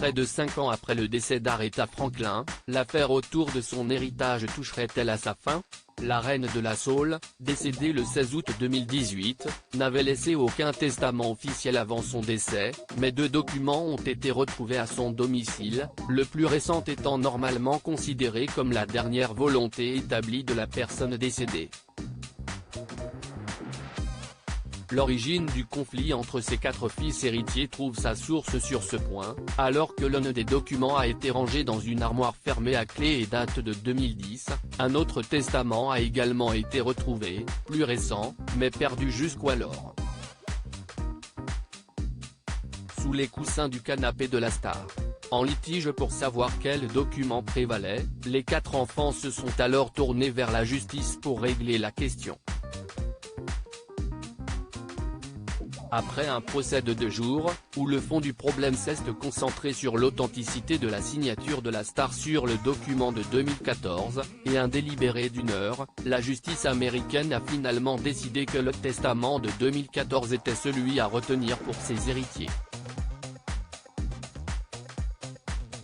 Près de 5 ans après le décès d'Aretha Franklin, l'affaire autour de son héritage toucherait-elle à sa fin? La reine de la soul, décédée le 16 août 2018, n'avait laissé aucun testament officiel avant son décès, mais 2 documents ont été retrouvés à son domicile, le plus récent étant normalement considéré comme la dernière volonté établie de la personne décédée. L'origine du conflit entre ses 4 fils héritiers trouve sa source sur ce point, alors que l'un des documents a été rangé dans une armoire fermée à clé et date de 2010, un autre testament a également été retrouvé, plus récent, mais perdu jusqu'alors. Sous les coussins du canapé de la star. En litige pour savoir quel document prévalait, les 4 enfants se sont alors tournés vers la justice pour régler la question. Après un procès de 2 jours, où le fond du problème s'est concentré sur l'authenticité de la signature de la star sur le document de 2014, et un délibéré d'1 heure, la justice américaine a finalement décidé que le testament de 2014 était celui à retenir pour ses héritiers.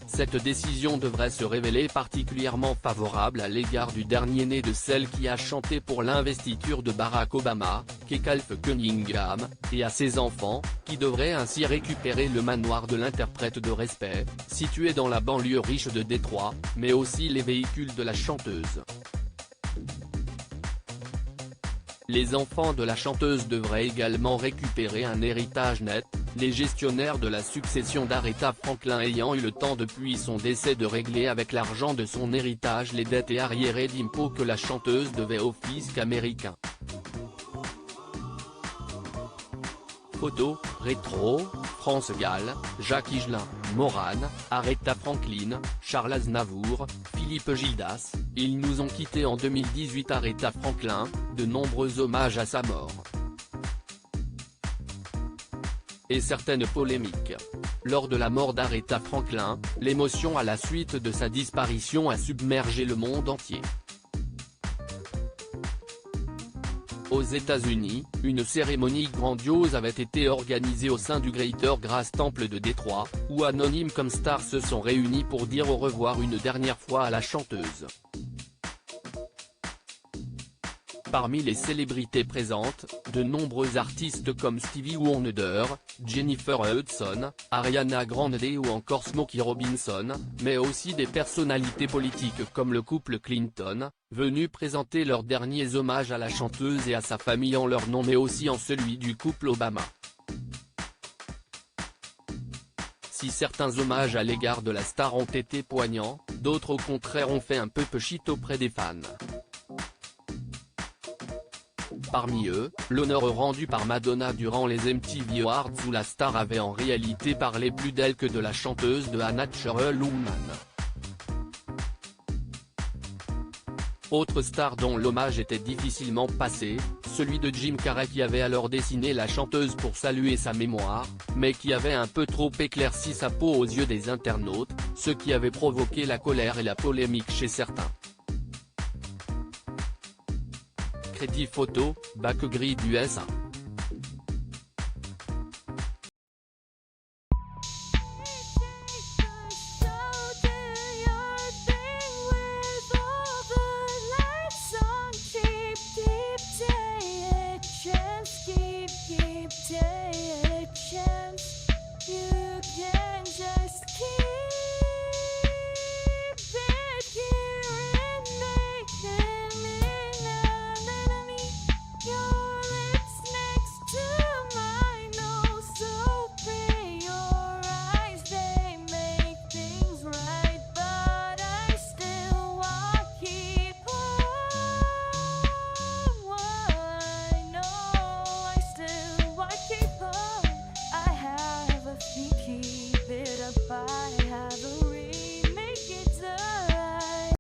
Cette décision devrait se révéler particulièrement favorable à l'égard du dernier-né de celle qui a chanté pour l'investiture de Barack Obama, Kekalf Cunningham, et à ses enfants, qui devraient ainsi récupérer le manoir de l'interprète de respect, situé dans la banlieue riche de Détroit, mais aussi les véhicules de la chanteuse. Les enfants de la chanteuse devraient également récupérer un héritage net, les gestionnaires de la succession d'Aretha Franklin ayant eu le temps depuis son décès de régler avec l'argent de son héritage les dettes et arriérés d'impôts que la chanteuse devait au fisc américain. Photo, rétro, France Gall, Jacques Higelin, Morane, Aretha Franklin, Charles Aznavour, Philippe Gildas, ils nous ont quittés en 2018. Aretha Franklin, de nombreux hommages à sa mort. Et certaines polémiques. Lors de la mort d'Aretha Franklin, l'émotion à la suite de sa disparition a submergé le monde entier. Aux États-Unis, une cérémonie grandiose avait été organisée au sein du Greater Grass Temple de Détroit, où anonymes comme stars se sont réunis pour dire au revoir une dernière fois à la chanteuse. Parmi les célébrités présentes, de nombreux artistes comme Stevie Wonder, Jennifer Hudson, Ariana Grande ou encore Smokey Robinson, mais aussi des personnalités politiques comme le couple Clinton, venus présenter leurs derniers hommages à la chanteuse et à sa famille en leur nom mais aussi en celui du couple Obama. Si certains hommages à l'égard de la star ont été poignants, d'autres au contraire ont fait un peu pchit auprès des fans. Parmi eux, l'honneur rendu par Madonna durant les MTV Awards où la star avait en réalité parlé plus d'elle que de la chanteuse de A Natural Woman. Autre star dont l'hommage était difficilement passé, celui de Jim Carrey qui avait alors dessiné la chanteuse pour saluer sa mémoire, mais qui avait un peu trop éclairci sa peau aux yeux des internautes, ce qui avait provoqué la colère et la polémique chez certains. Crédit photo, Back Grid USA.